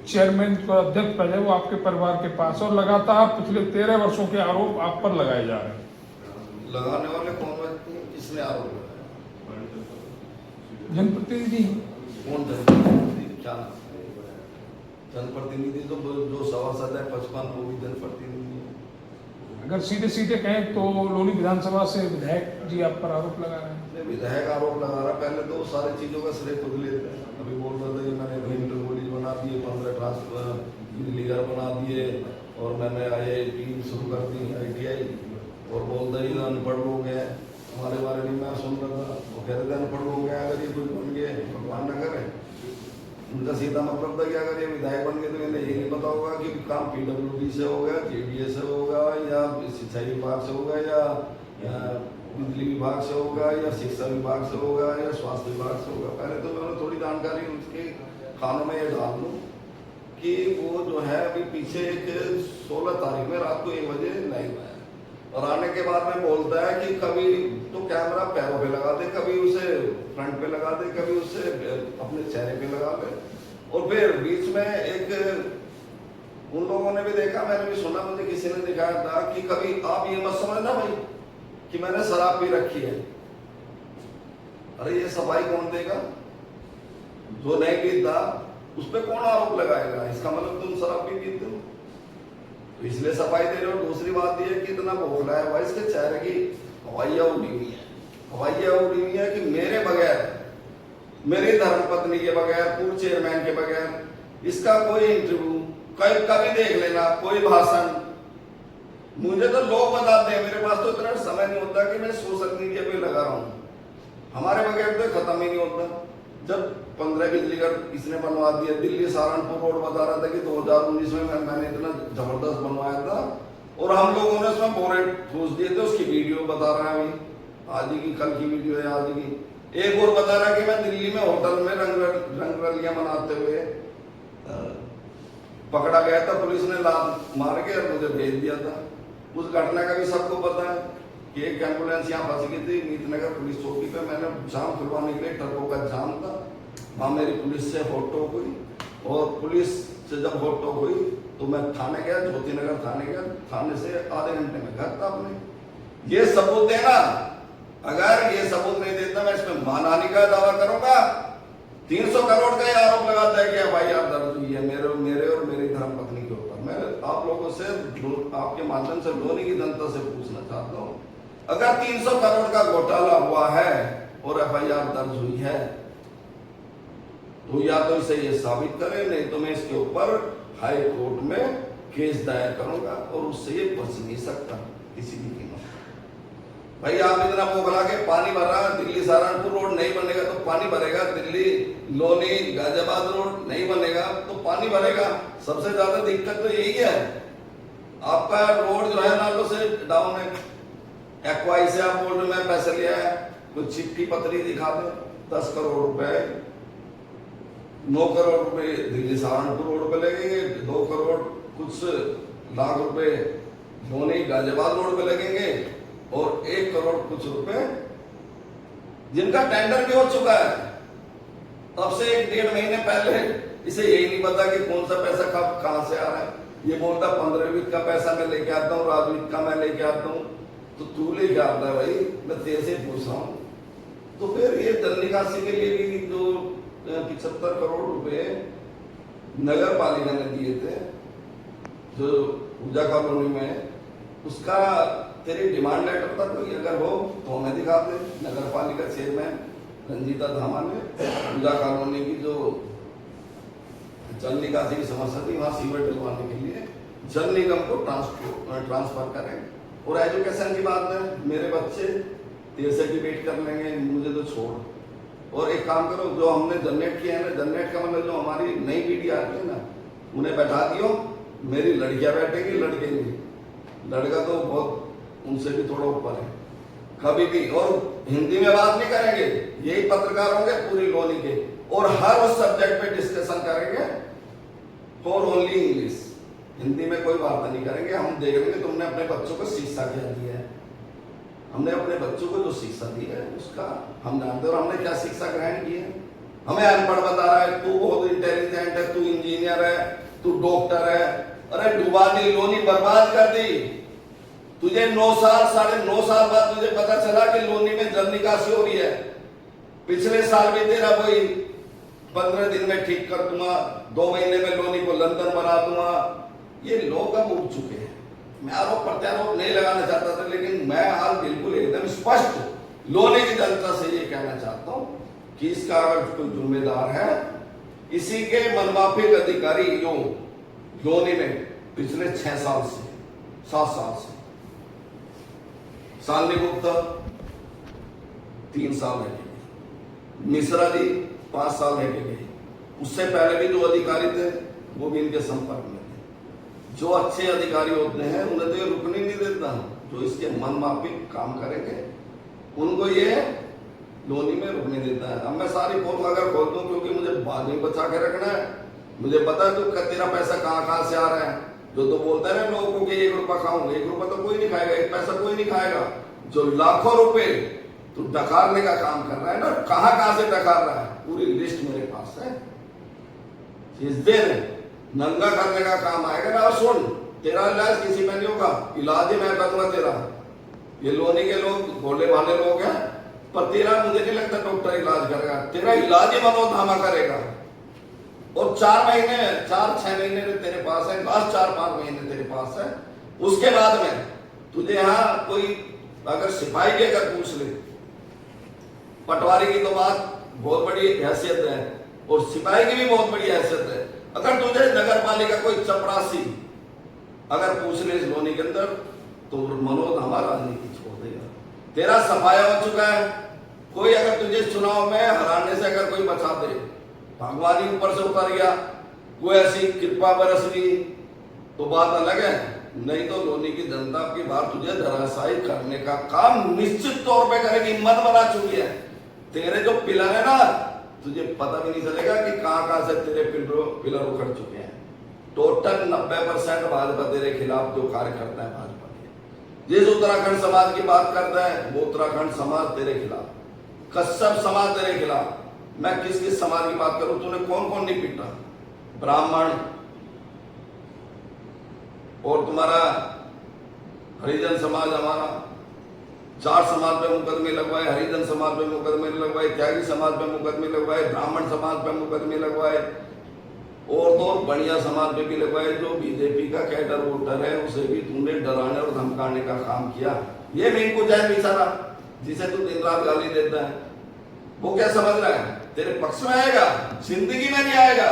Chairman जो अध्यक्ष पद है वो आपके परिवार के पास, और लगातार पिछले 13 वर्षों के आरोप आप पर लगाए जा रहे हैं। लगाने वाले कौन व्यक्ति हैं, किसने आरोप लगाया? जनप्रतिनिधि कौन जनप्रतिनिधि? क्या जनप्रतिनिधि? तो जो सभासद है 55 वो भी जनप्रतिनिधि है। अगर सीधे सीधे कहें तो लोनी विधानसभा से विधायक जी आप पर आरोप लगा रहे हैं। विधायक आरोप लगा रहा, पहले तो सारी चीजों का श्रेय खुद लेते हैं। अभी बोल रहा था कि मैंने भीम रंगोली बना दिए, 15 ट्रांसफर बिजली घर बना दिए, और मैंने IIT शुरू कर दी, ITI, और बोलता ही अनपढ़ लोग हैं हमारे बारे में। मैं सुन रहा था वो कह रहे थे अनपढ़ लोग हैं, अगर ये कुछ बन गए भगवान न करे। उनका सीधा मतलब था कि अगर ये विधायक बन गए तो इन्हें ये नहीं पता होगा कि काम PWD से होगा, JDA से होगा, या सिंचाई विभाग से होगा, या बिजली विभाग से होगा, या शिक्षा विभाग से होगा, या स्वास्थ्य विभाग से होगा। पहले तो मैं उन्हें थोड़ी जानकारी उसके खानों में ये डाल दूँ कि वो जो है अभी पीछे एक 16 तारीख में रात को 1 बजे लाइव आया, और आने के बाद में बोलता है कि कभी तो कैमरा पैरों पे लगा दे, कभी उसे फ्रंट पे लगा दे, कभी उसे अपने चेहरे पे लगा दे। और फिर बीच में एक उन लोगों ने भी देखा, मैंने भी सुना, मुझे किसी ने दिखाया था कि कभी आप ये मत समझना भाई कि मैंने शराब पी रखी है। अरे ये सफाई कौन देगा? जो नहीं पीता उस पर कौन आरोप लगाएगा? इसका मतलब तुम शराब भी पीते हो, तो इसलिए सफाई दे रहे हो। दूसरी बात यह कि इतना बौखला है भाई, इसके चेहरे की हवाइयां उड़ी हुई है, हवाइयां उड़ी हुई है कि मेरे बगैर, मेरी धर्मपत्नी के बगैर, पूर्व चेयरमैन के बगैर इसका कोई इंटरव्यू कभी देख लेना, कोई भाषण। मुझे तो लोग बताते हैं, मेरे पास तो इतना समय नहीं होता कि मैं सोशल मीडिया पे लगा रहा हूँ। हमारे बगैर तो खत्म ही नहीं होता। जब 15 बिजली घर इसने बनवा दिया, दिल्ली सहारनपुर रोड बता रहा था कि 2019 में मैंने इतना जबरदस्त बनवाया था, और हम लोगों ने उसमें बोरे ठूस दिए थे। उसकी वीडियो बता रहा है अभी, आज की कल की वीडियो है, आज की। एक और बता रहा है कि मैं दिल्ली में होटल में रंगरलियां मनाते हुए पकड़ा गया था, पुलिस ने लात मार के और मुझे भेज दिया था। उस घटना का भी सबको पता है कि एक एम्बुलेंस यहाँ फंस गई थी मीतनगर पुलिस चौकी पे। मैंने जाम खुलवाने के लिए, ट्रकों का जाम था वहाँ, मेरी पुलिस से फोटो हुई, और पुलिस से जब फोटो हुई तो मैं थाने गया, ज्योतिनगर थाने गया। थाने से आधे घंटे में घर था अपने। ये सबूत देना, अगर ये सबूत नहीं देता मैं इसमें मानहानि का दावा करूंगा। 300 करोड़ का आरोप लगाता है कि भाई आप दर्ज हुई है मेरे और मेरी धर्मपत्नी के ऊपर। मैं आप लोगों से, आपके माध्यम से लोनी की जनता से पूछना चाहता हूँ, अगर 300 करोड़ का घोटाला हुआ है और FIR दर्ज हुई है, तो या तो इसे ये साबित करे, नहीं तो मैं इसके ऊपर हाई कोर्ट में केस दायर करूंगा, और उससे ये बच नहीं सकता किसी भी कीमत। भाई आप इतना बौखला के पानी भर रहा है, दिल्ली सहारनपुर रोड नहीं बनेगा तो पानी भरेगा, दिल्ली लोनी गाजियाबाद रोड नहीं बनेगा तो पानी भरेगा। सबसे ज्यादा दिक्कत तो यही है, आपका रोड जो है नालों से डाउन है। एक्वाई से आप बोल रहे मैं पैसे लिया है, कुछ चिट्ठी पत्री दिखा दे, 10 करोड़ रुपए, 9 करोड़ रुपए दिल्ली सहारनपुर रोड पे लगेंगे, 2 करोड़ कुछ लाख रुपए लोनी गाजियाबाद रोड पे लगेंगे, और 1 करोड़ कुछ रुपए जिनका टेंडर भी हो चुका है। तब से 1-1.5 महीने पहले इसे यही नहीं पता कि कौन सा पैसा कब कहां से आ रहा है। ये बोलता 15 वित्त का पैसा मैं लेके आता हूँ, राजवित्त का मैं लेके आता हूँ। तो तू लेके आता है भाई, मैं तेरे से पूछ रहा हूँ। तो फिर ये जल निकासी के लिए भी जो 75 करोड़ रुपए नगर पालिका ने दिए थे जो पूजा कॉलोनी में, उसका तेरी डिमांड लेटर तक कोई अगर हो तो हमें दिखा दे। नगर पालिका चेयरमैन रंजीता धामा ने पूजा कॉलोनी की जो जल निकासी की समस्या थी, वहां सीवर डलवाने के लिए जल निगम को ट्रांसफर करें। और एजुकेशन की बात है, मेरे बच्चे देर से डिबेट कर लेंगे, मुझे तो छोड़। और एक काम करो, जो हमने जनरेट किया है ना, जनरेट का मतलब जो हमारी नई पीढ़ी आ रही है ना, उन्हें बैठा दियो। मेरी लड़कियां बैठेंगी, लड़के नहीं। लड़का तो बहुत उनसे भी थोड़ा ऊपर है कभी भी, और हिंदी में बात नहीं करेंगे। यही पत्रकार होंगे पूरी लोनी के, और हर उस सब्जेक्ट पे डिस्कशन करेंगे फॉर ओनली इंग्लिश। हिंदी में कोई बात नहीं करेंगे। हम देख लेंगे तुमने अपने बच्चों को शिक्षा क्या दी है। हमने अपने बच्चों को जो शिक्षा दी है उसका हम जानते हैं, और हमने क्या शिक्षा ग्रहण की है। हमें अनपढ़ बता रहा है, तू बहुत इंटेलिजेंट है, तू इंजीनियर है, तू डॉक्टर है। अरे डुबा दी, लोनी बर्बाद कर दी। तुझे 9 साल 9.5 साल बाद तुझे पता चला कि लोनी में जल निकासी हो रही है। पिछले साल भी तेरा वही 15 दिन में ठीक कर दूंगा, 2 महीने में लोनी को लंदन बना दूंगा। ये लोग अब उठ चुके हैं। मैं आरोप प्रत्यारोप नहीं लगाना चाहता था, लेकिन मैं आज बिल्कुल एकदम स्पष्ट लोनी की जनता से ये कहना चाहता हूं कि इसका अगर कोई जिम्मेदार है, इसी के मनमाफिक अधिकारी जो लोनी में पिछले 6 साल से 7 साल से, शालिनी गुप्ता 3 साल रह गई, मिश्रा जी 5 साल रह गए, उससे पहले भी जो अधिकारी थे वो भी इनके संपर्क में थे। जो अच्छे अधिकारी होते हैं उन्हें तो ये रुकने नहीं देता, जो इसके मनमाफिक काम करेंगे उनको ये लोनी में रुकने देता है। अब मैं सारी पोल अगर खोल दूं, क्योंकि मुझे बाद में बचा के रखना है, मुझे पता है तो तेरा पैसा कहां से आ रहा है। जो तो बोलता है ना लोगों को कि 1 रुपया खाऊंगा, 1 रुपया तो कोई नहीं खाएगा, 1 पैसा कोई नहीं खाएगा। जो लाखों रुपए तू डकारने का काम कर रहा है ना, कहां से डकार रहा है, पूरी लिस्ट मेरे पास है। इस दिन नंगा करने का काम आएगा ना। और सुन, तेरा इलाज किसी में नहीं होगा, इलाज ही मैं करूंगा तेरा। ये लोनी के लोग भोले भाले लोग हैं, पर तेरा मुझे नहीं लगता डॉक्टर इलाज करेगा, तेरा इलाज ही मनोधामा करेगा। और 4-6 महीने तेरे पास है, लास्ट 4-5 महीने तेरे पास है। उसके बाद में तुझे यहाँ कोई अगर सिपाही भी अगर पूछ ले, पटवारी की तो बात बहुत बड़ी हैसियत है और सिपाही की भी बहुत बड़ी हैसियत है। अगर तुझे नगर पालिका कोई चपरासी अगर पूछ ले इस लोनी के अंदर, तो मनोधामा राजनीति छोड़ देगा। तेरा सफाया हो चुका है। कोई अगर तुझे चुनाव में हराने से अगर कोई बचा दे, भगवान ही ऊपर से उतर गया, कोई ऐसी कृपा बरस गई तो बात अलग है, नहीं तो लोनी की जनता की बात तुझे धराशायी करने का काम निश्चित तौर पे करेगी, हिम्मत बना चुकी है। तेरे जो पिलर है ना, तुझे पता भी नहीं चलेगा कि कहां से तेरे पिलर उखड़ चुके हैं। टोटल 90% भाजपा तेरे खिलाफ जो कार्य करता है भाजपा के। जिस उत्तराखंड समाज की बात करता है वो उत्तराखंड समाज तेरे खिलाफ, कश्यप समाज तेरे खिलाफ। मैं किस समाज की बात करूं, तूने कौन कौन नहीं पीटा? ब्राह्मण और तुम्हारा हरिजन समाज, हमारा 4 समाज पे मुकदमे लगवाए, हरिजन समाज पे मुकदमे लगवाए, त्यागी समाज पे मुकदमे लगवाए, ब्राह्मण समाज पे मुकदमे लगवाए, और तो बढ़िया समाज पे भी लगवाए। जो बीजेपी का कैडर वोटर है उसे भी तुमने डराने और धमकाने का काम किया। ये मिंकू जैन बेचारा जिसे तू दिन रात गाली देता है, वो क्या समझ रहा है तेरे पक्ष में आएगा? जिंदगी में नहीं आएगा।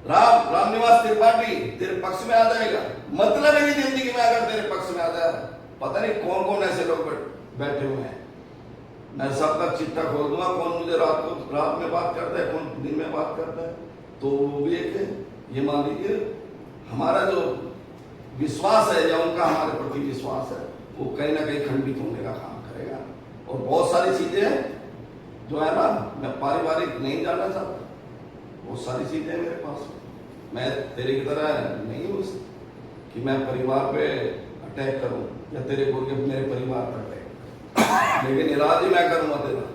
रामनिवास त्रिपाठी तेरे पक्ष में आ जाएगा, मतलब है कि जिंदगी में अगर तेरे पक्ष में आ जाए, पता नहीं कौन कौन ऐसे लोग बैठे हुए हैं। मैं सबका चिट्ठा खोल दूंगा, कौन मुझे रात में बात करता है, कौन दिन में बात करता है। तो वो भी एक है, ये मान लीजिए हमारा जो विश्वास है या उनका हमारे प्रति विश्वास है, वो कहीं ना कहीं खंडित होने का काम करेगा। और बहुत सारी चीजें हैं जो है ना, मैं पारिवारिक नहीं जानना चाहता, बहुत सारी चीजें मेरे पास। मैं तेरे की तरह नहीं हूं कि मैं परिवार पे अटैक करूं या तेरे को मेरे परिवार पर अटैक, लेकिन इलाज ही मैं करूंगा तेरा,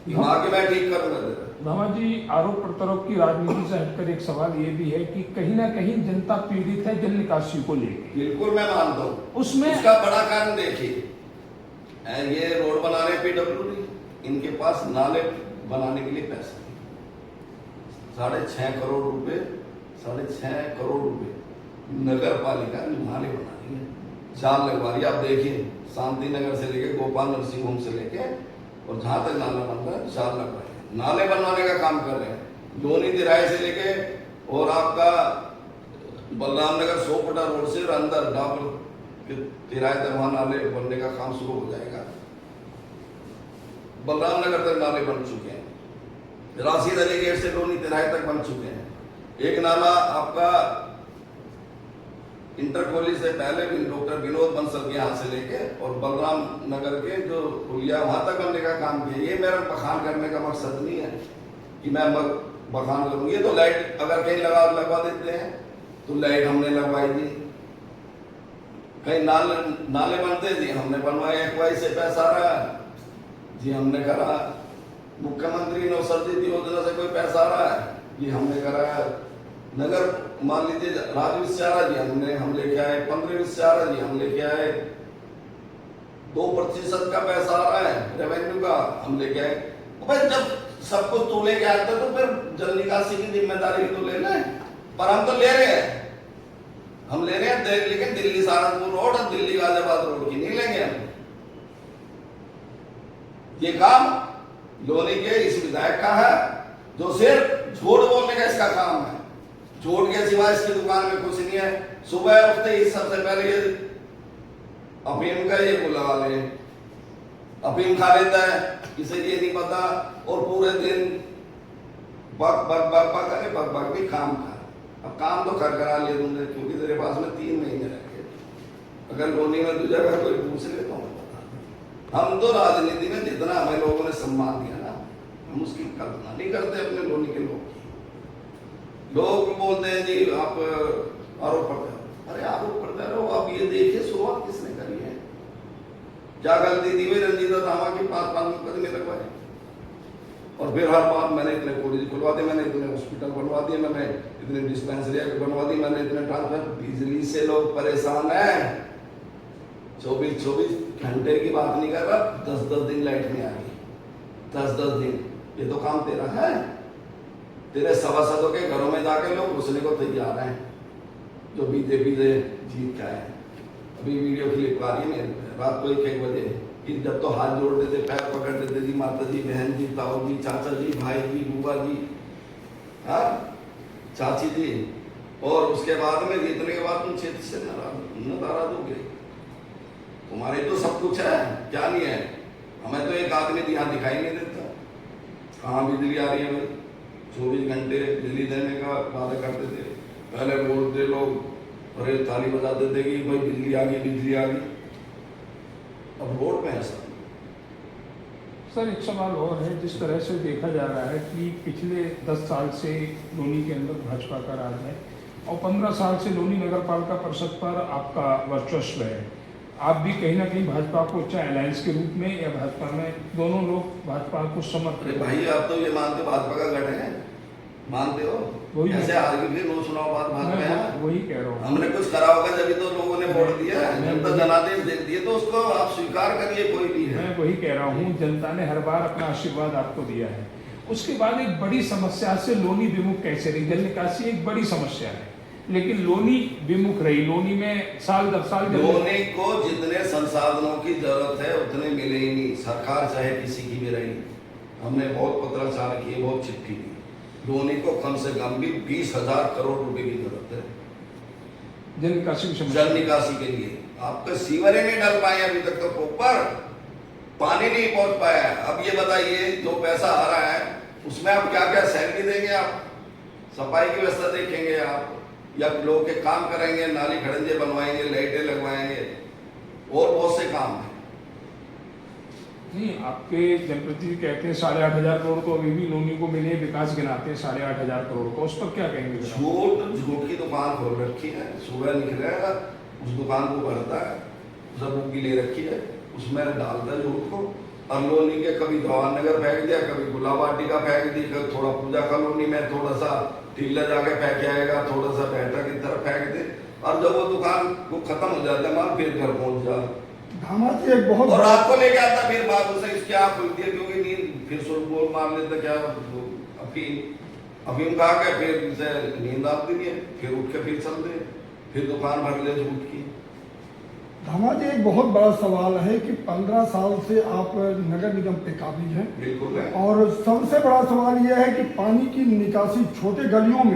दिमाग के मैं ठीक करूंगा तेरा। धामा जी, आरोप प्रत्यारोप की राजनीति से हटकर एक सवाल ये भी है कि कहीं ना कहीं जनता पीड़ित है जल निकासी को लेकर। बिल्कुल मैं मानता हूँ, उसमें इसका बड़ा कारण देखिए, ये रोड बना रहे पीडब्ल्यूडी, इनके पास नाले बनाने के लिए पैसा 6.5 करोड़ रुपए, 6.5 करोड़ रुपए नगर पालिका नाले बना रही है, जाल लगवा रही है। आप देखिए शांति नगर से लेके गोपाल नरसिंह होम से लेके और जहां तक नाला बन रहा है, जाल लग रहा है, नाले बनवाने का काम कर रहे हैं। लोनी तिराहे से लेके और आपका बलराम नगर 100 फुटा रोड से अंदर डाबर तिराहे तक वहां नाले बनने का काम शुरू हो जाएगा। बलराम नगर तक नाले बन चुके हैं, राशिद अली गेट से लोनी तिराहे तक बन चुके हैं। एक नाला आपका इंटर कॉलेज से पहले भी डॉक्टर विनोद बंसल के यहाँ से लेके और बलराम नगर के जो पुलिया वहां तक बनने का काम किया। ये मेरा बखान करने का मकसद नहीं है कि मैं बखान करूँ। ये तो लाइट अगर कहीं लगवा देते हैं तो लाइट हमने लगवाई थी, कहीं नाले बनते जी हमने बनवाए, एक्वाई से पैसा रहा जी हमने करा, मुख्यमंत्री नौसर्जित योजना से कोई पैसा आ रहा है? ये हमने कराया। नगर मान लीजिए राजविस्यारा जी हम लेके आए, 15 विस्यारा जी हम लेके आए, 2% का पैसा आ रहा है रेवेन्यू का, हम लेके आए। भाई जब सब कुछ तू लेके आता तो फिर जल निकासी की जिम्मेदारी भी तो लेना है। पर हम तो ले रहे हैं, हम ले रहे हैं, लेकिन दिल्ली सहारनपुर रोड और दिल्ली गाजियाबाद रोड की नहीं लेंगे हम। ये काम लोनी के इस विधायक का है जो सिर्फ झूठ बोलने का इसका काम है। झूठ के सिवा इसकी दुकान में कुछ नहीं है। सुबह उठते ही सबसे पहले ये अफीम का ये बुला ले, अफीम खा लेता है, इसे ये नहीं पता, और पूरे दिन बक बक बक बक करे, बक बक भी काम खा। अब काम तो कर करा ले तुमने, क्योंकि तेरे पास में 3 महीने रखे। अगर लोनी में तुझे अगर कोई पूछ ले तो हमें बता। हम तो राजनीति में जितना हमें लोगों ने सम्मान दिया ना, हम उसकी कल्पना नहीं करते अपने लोनी के लोग की। लोग बोलते हैं जी आप आरोप करते हो, अरे आरोप करते रहो। अब ये देखिए शुरुआत किसने करी है, क्या गलती थी भाई रंजीता धामा के 5 मुकदमे लगवाए, और फिर हर बार मैंने इतने कॉलेज खुलवा दिए, मैंने इतने हॉस्पिटल बनवा दिए, मैंने इतने डिस्पेंसरी बनवा दी, मैंने इतने ट्रांसफर। बिजली से लोग परेशान हैं। 24 घंटे की बात नहीं कर रहा, 10 दिन लाइट नहीं आ रही, 10 दिन। ये तो काम तेरा है। तेरे सभासदों के घरों में जाके लोग घुसने को तैयार हैं जो बीजेपी से जीत के आए। अभी वीडियो क्लिप आ रही है रात को 1 बजे कि जब तो हाथ जोड़ देते, पैर पकड़ देते जी, माता जी, बहन जी, ताऊ जी, चाचा जी, भाई जी, बुआ जी, हाँ चाची जी, और उसके बाद में जीतने के बाद तुम क्षेत्र से नाराज हो गए। तुम्हारे तो सब कुछ है, क्या नहीं है? हमें तो एक आदमी यहाँ दिखाई नहीं देता। कहाँ बिजली आ रही है भाई? 24 घंटे बिजली देने का वादा करते थे। पहले बोलते लोग, अरे ताली बजाते थे कि भाई बिजली आ गई, बिजली आ गई। अब रोड पे है सर एक सवाल और है, जिस तरह से देखा जा रहा है कि पिछले 10 साल से लोनी के अंदर भाजपा का राज है और 15 साल से लोनी नगर पालिका परिषद पर आपका वर्चस्व है। आप भी कहीं ना कहीं भाजपा को चाहे अलायंस के रूप में या भाजपा में, दोनों लोग भाजपा को समर्थन। भाई आप तो ये मानते भाजपा का गढ़ है, मानते हो? वही ऐसे आर्ग्यू नो सुनाओ बात भाजपा है। वही कह रहा हूँ, हमने कुछ करा होगा जब तो लोगों ने वोट दिया है, जनता जनादेश दे दिए, तो उसको आप स्वीकार करिए, कोई भी है। मैं वही कह रहा हूँ, जनता ने हर बार अपना आशीर्वाद आपको दिया है। उसके बाद एक बड़ी समस्या से लोनी विमुख कैसे रही? जल निकासी एक बड़ी समस्या है, लेकिन लोनी विमुख रही। लोनी में साल दर साल लोनी को जितने संसाधनों की जरूरत है उतने मिले ही नहीं, सरकार चाहे किसी की भी रही। हमने बहुत पत्राचार किए, बहुत चिट्ठी दी। लोनी को कम से कम भी 20,000 करोड़ रुपए की जरूरत है जल निकासी जल निकासी के लिए। आपके सीवर ही नहीं डल पाए अभी तक, तो ऊपर पानी नहीं पहुंच पाया है। अब ये बताइए, जो पैसा आ रहा है उसमें आप क्या क्या सैलरी देंगे? आप सफाई की व्यवस्था देखेंगे आप, या लोगों के काम करेंगे, नाली खड़ंजे बनवाएंगे, लाइटें लगवाएंगे, और बहुत से काम है। नहीं, आपके जनप्रतिनिधि कहते हैं 8,500 करोड़ तो अभी भी लोनी को मिले, विकास गिनाते हैं 8,500 करोड़ को, उस पर क्या कहेंगे? झूठ की दुकान खोल रखी है, सुबह निकलेगा उस दुकान को भरता है, सब की ले रखी है, उसमें डालता है झूठ को। और लोनी के कभी जवाहर नगर फेंक दिया, कभी गुलाबाटी का फेंक दी, कभी थोड़ा पूजा कॉलोनी में थोड़ा सा टीला जाके फेंक आएगा, थोड़ा सा बैठा की तरफ फेंक दे, और जब वो दुकान वो खत्म हो जाता है माल, फिर घर पहुंच जा धामा से एक बहुत, और रात को लेके आता, फिर बाद उसे इसकी आँख खुलती है क्योंकि नींद, फिर सुर मार लेता, क्या अफीम खा के फिर इसे नींद आती है, फिर उठ के फिर चलते, फिर दुकान भर ले झूठ की। धामा जी एक बहुत बड़ा सवाल है कि 15 साल से आप नगर निगम पे काबिज हैं। बिल्कुल है। और सबसे बड़ा सवाल यह है कि पानी की निकासी छोटे गलियों में